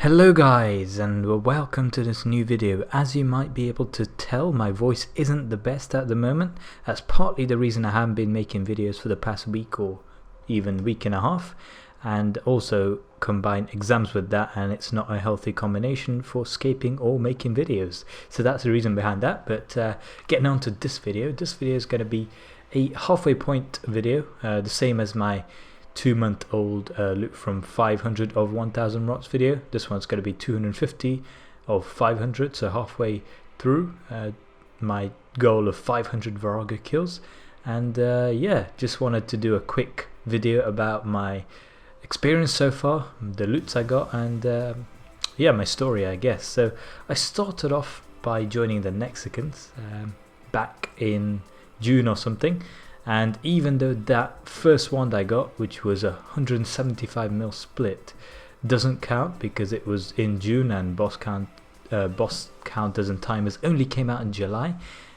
Hello guys, and welcome to this new video. As you might be able to tell, my voice isn't the best at the moment. That's partly the reason I haven't been making videos for the past week or even week and a half, and also combine exams with that, and it's not a healthy combination for escaping or making videos. So that's the reason behind that. But getting on to this video is going to be a halfway point video, the same as my 2-month-old loop from 500 of 1000 rots video. This one's going to be 250 of 500, so halfway through my goal of 500 Vorago kills. And yeah, just wanted to do a quick video about my experience so far, the loots I got, and yeah, my story, I guess. So I started off by joining the Mexicans back in June or something. And even though that first one I got, which was a 175mm split, doesn't count because it was in June and boss counters and timers only came out in July,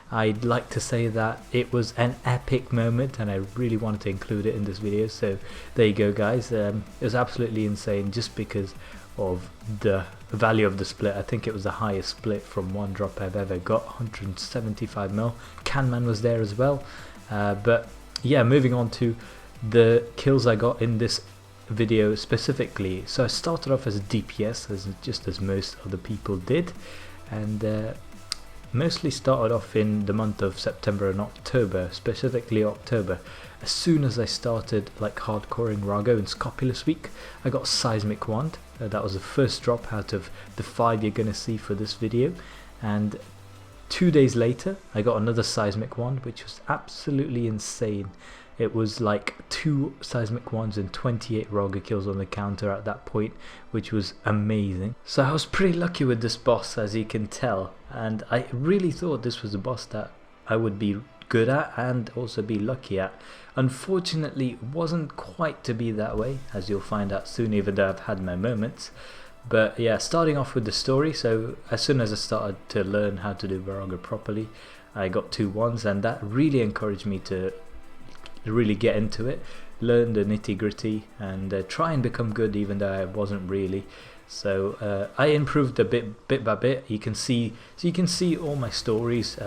I'd like to say that it was an epic moment and I really wanted to include it in this video. So there you go guys, it was absolutely insane just because of the value of the split. I think it was the highest split from one drop I've ever got, 175mm. Canman was there as well. But yeah, moving on to the kills I got in this video specifically. So I started off as a DPS, just as most other people did, and mostly started off in the month of September and October, specifically October. As soon as I started like hardcoring Rago in Scopulus week, I got seismic wand. That was the first drop out of the 5 you're gonna see for this video, and 2 days later I got another seismic wand, which was absolutely insane. It was like 2 seismic wands and 28 Raga kills on the counter at that point, which was amazing. So I was pretty lucky with this boss, as you can tell, and I really thought this was a boss that I would be good at and also be lucky at. Unfortunately, it wasn't quite to be that way, as you'll find out soon, even though I've had my moments. But yeah, starting off with the story, so as soon as I started to learn how to do Vorago properly, I got 2 wands, and that really encouraged me to really get into it, learn the nitty gritty, and try and become good, even though I wasn't really. So I improved a bit by bit. You can see all my stories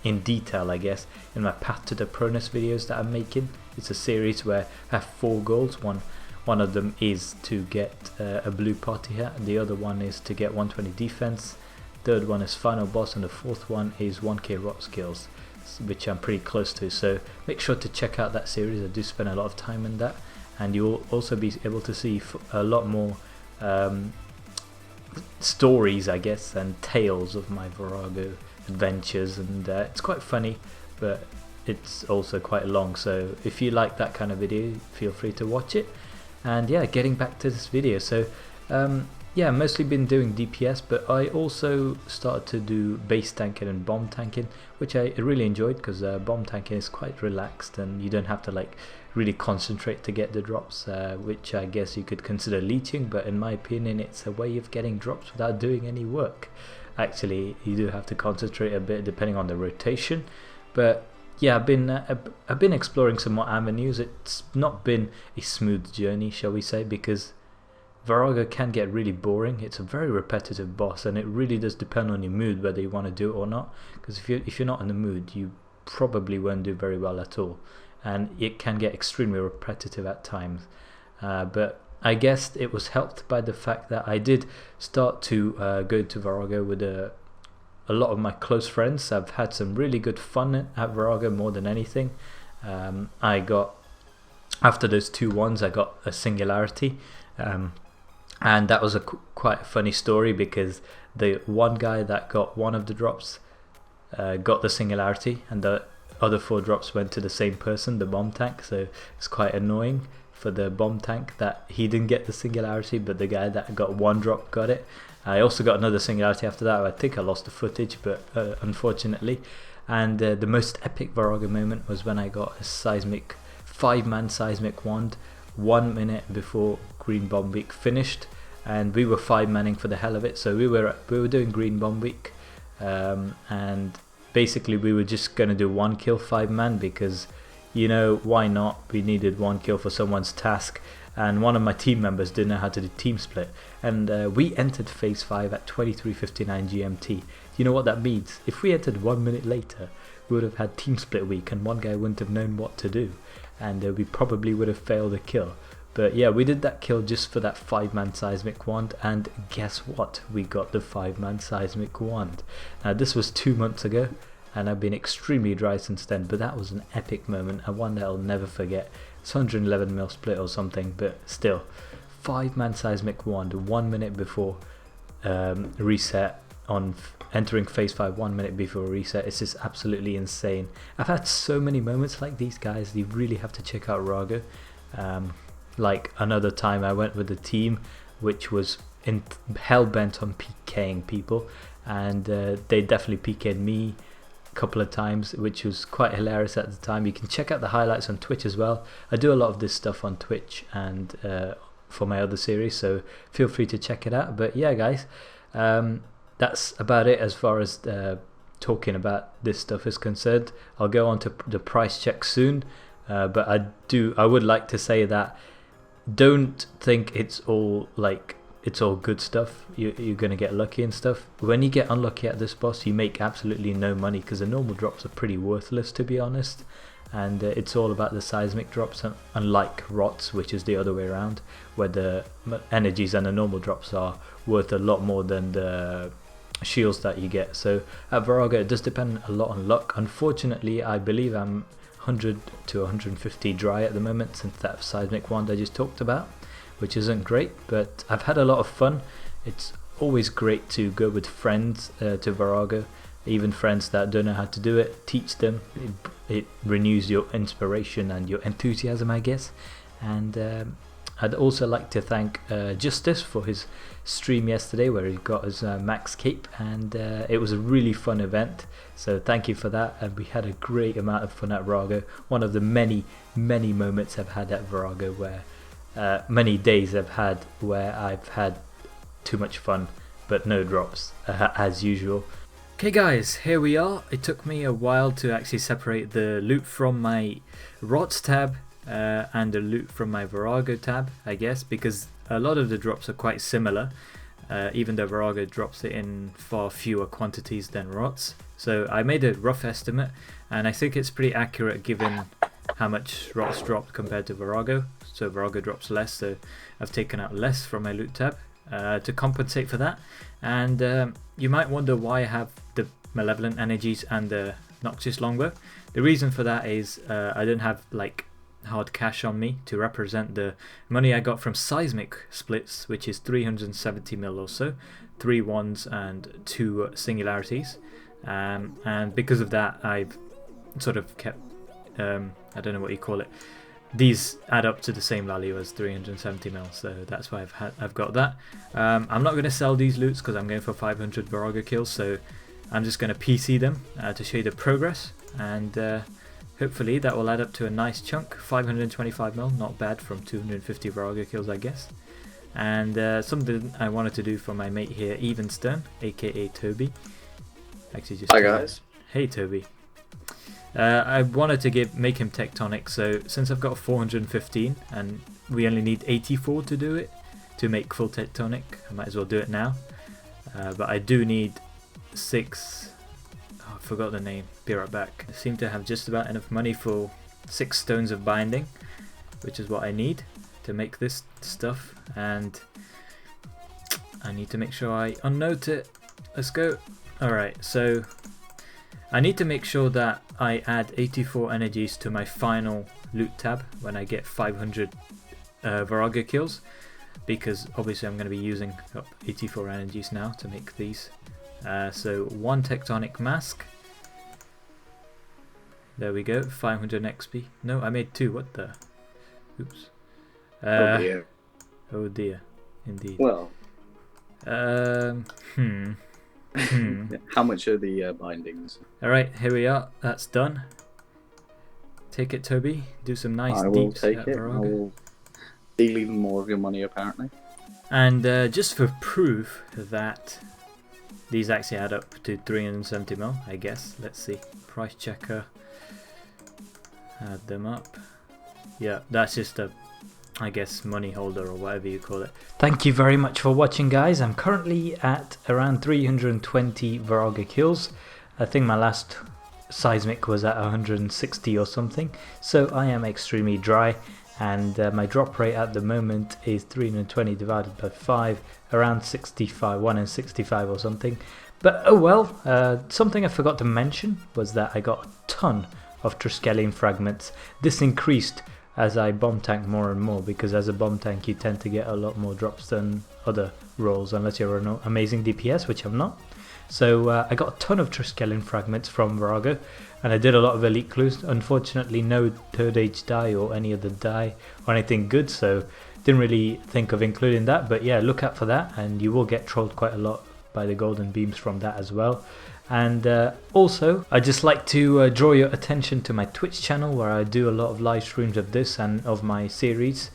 in detail, I guess, in my Path to Teh Proenezz videos that I'm making. It's a series where I have 4 goals. One of them is to get a blue party hat, and the other one is to get 120 defense, third one is final boss, and the fourth one is 1k rot skills, which I'm pretty close to. So make sure to check out that series. I do spend a lot of time in that, and you'll also be able to see a lot more stories, I guess, and tales of my Vorago adventures, and it's quite funny, but it's also quite long. So if you like that kind of video, feel free to watch it. And yeah, getting back to this video, so yeah, mostly been doing DPS, but I also started to do base tanking and bomb tanking, which I really enjoyed, because bomb tanking is quite relaxed and you don't have to like really concentrate to get the drops, which I guess you could consider leeching, but in my opinion it's a way of getting drops without doing any work. Actually, you do have to concentrate a bit depending on the rotation, but yeah, I've been exploring some more avenues. It's not been a smooth journey, shall we say, because Vorago can get really boring. It's a very repetitive boss, and it really does depend on your mood whether you want to do it or not. Because if you're not in the mood, you probably won't do very well at all, and it can get extremely repetitive at times. But I guess it was helped by the fact that I did start to go to Vorago with a lot of my close friends. I've had some really good fun at Vorago more than anything. I got, after those 2 wands, I got a singularity, and that was quite a funny story, because the one guy that got one of the drops got the singularity, and the other 4 drops went to the same person, the bomb tank. So it's quite annoying for the bomb tank that he didn't get the singularity, but the guy that got 1 drop got it. I also got another singularity after that. I think I lost the footage, but unfortunately. And the most epic Vorago moment was when I got a seismic 5-man seismic wand 1 minute before Green Bomb Week finished, and we were 5-manning for the hell of it. So we were doing Green Bomb Week, and basically we were just gonna do 1 kill 5-man, because, you know, why not? We needed 1 kill for someone's task. and one of my team members didn't know how to do team split, and we entered phase 5 at 23:59 GMT. You know what that means? If we entered 1 minute later, we would have had team split week, and one guy wouldn't have known what to do, and we probably would have failed a kill. But yeah, we did that kill just for that 5-man seismic wand, and guess what? We got the 5-man seismic wand. Now this was 2 months ago, and I've been extremely dry since then, but that was an epic moment, and one that I'll never forget. It's 111 mil split or something, but still, 5-man seismic wand 1 minute before reset on entering phase 5, 1 minute before reset. It's just absolutely insane. I've had so many moments like these, guys. You really have to check out Vorago. Like another time I went with a team which was hell-bent on PKing people, and they definitely PK'd me a couple of times, which was quite hilarious at the time. You can check out the highlights on Twitch as well. I do a lot of this stuff on Twitch and for my other series, so feel free to check it out. But yeah, guys, that's about it as far as talking about this stuff is concerned. I'll go on to the price check soon, but I would like to say that don't think it's all good stuff. You're gonna get lucky and stuff. When you get unlucky at this boss, you make absolutely no money, because the normal drops are pretty worthless, to be honest, and it's all about the seismic drops, unlike rots, which is the other way around, where the energies and the normal drops are worth a lot more than the shields that you get. So at Vorago it does depend a lot on luck. Unfortunately, I believe I'm 100 to 150 dry at the moment since that seismic wand I just talked about, which isn't great, but I've had a lot of fun. It's always great to go with friends to Vorago, even friends that don't know how to do it. Teach them. It renews your inspiration and your enthusiasm, I guess. And I'd also like to thank Justice for his stream yesterday, where he got his max cape, and it was a really fun event, so thank you for that. And we had a great amount of fun at Vorago. One of the many moments I've had at Vorago, where many days I've had where I've had too much fun but no drops, as usual. Okay guys, here we are. It took me a while to actually separate the loot from my ROTS tab and the loot from my Vorago tab, I guess, because a lot of the drops are quite similar, even though Vorago drops it in far fewer quantities than ROTS. So I made a rough estimate, and I think it's pretty accurate given how much ROTS dropped compared to Vorago. So Vorago drops less, so I've taken out less from my loot tab to compensate for that. And you might wonder why I have the Malevolent Energies and the Noxious Longbow. The reason for that is I don't have like hard cash on me to represent the money I got from seismic splits, which is 370 mil or so, 3 ones and 2 singularities, and because of that I've sort of kept I don't know what you call it, these add up to the same value as 370 mil, so that's why I've got that. I'm not going to sell these loots because I'm going for 500 Vorago kills, so I'm just going to PC them to show you the progress, and hopefully that will add up to a nice chunk. 525 mil, not bad from 250 Vorago kills, I guess. And something I wanted to do for my mate here, Evenstone, aka Toby. Actually, just hi guys. Hey Toby. I wanted to make him tectonic, so since I've got 415 and we only need 84 to do it, to make full tectonic, I might as well do it now. But I do need 6, I forgot the name, be right back. I seem to have just about enough money for 6 stones of binding, which is what I need to make this stuff, and I need to make sure I unnote it. Let's go. Alright, so I need to make sure that I add 84 energies to my final loot tab when I get 500 Vorago kills, because obviously I'm going to be using up 84 energies now to make these. So 1 tectonic mask. There we go, 500 XP. No, I made 2, what the? Oops. Oh dear. Oh dear, indeed. Well. How much are the bindings? Alright, here we are. That's done. Take it, Toby. Do some nice I will deeps take at it. Vorago. I will steal even more of your money, apparently. And just for proof that these actually add up to 370 mil, I guess. Let's see. Price checker. Add them up. Yeah, that's just a I guess money holder or whatever you call it. Thank you very much for watching, guys. I'm currently at around 320 Vorago kills. I think my last seismic was at 160 or something, so I am extremely dry, and my drop rate at the moment is 320 divided by 5, around 65, 1 in 65 or something. But oh well. Something I forgot to mention was that I got a ton of Triskelion fragments. This increased as I bomb tank more and more, because as a bomb tank you tend to get a lot more drops than other roles unless you're an amazing DPS, which I'm not. So I got a ton of Triskelion fragments from Vorago, and I did a lot of elite clues. Unfortunately no third age die or any other die or anything good, so didn't really think of including that. But yeah, look out for that, and you will get trolled quite a lot by the golden beams from that as well. And also, I'd just like to draw your attention to my Twitch channel, where I do a lot of live streams of this and of my series,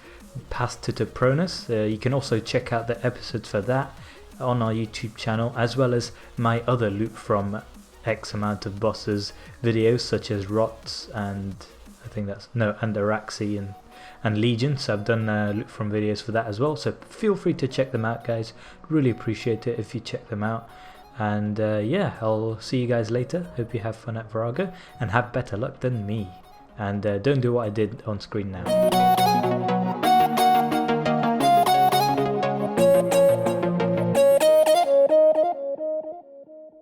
Past to Teh Proenezz. You can also check out the episodes for that on our YouTube channel, as well as my other loot from X amount of bosses videos, such as Rots and I think that's, no, and Araxi and Legion. So I've done loot from videos for that as well, so feel free to check them out, guys. Really appreciate it if you check them out. And yeah, I'll see you guys later. Hope you have fun at Vorago and have better luck than me. And don't do what I did on screen now.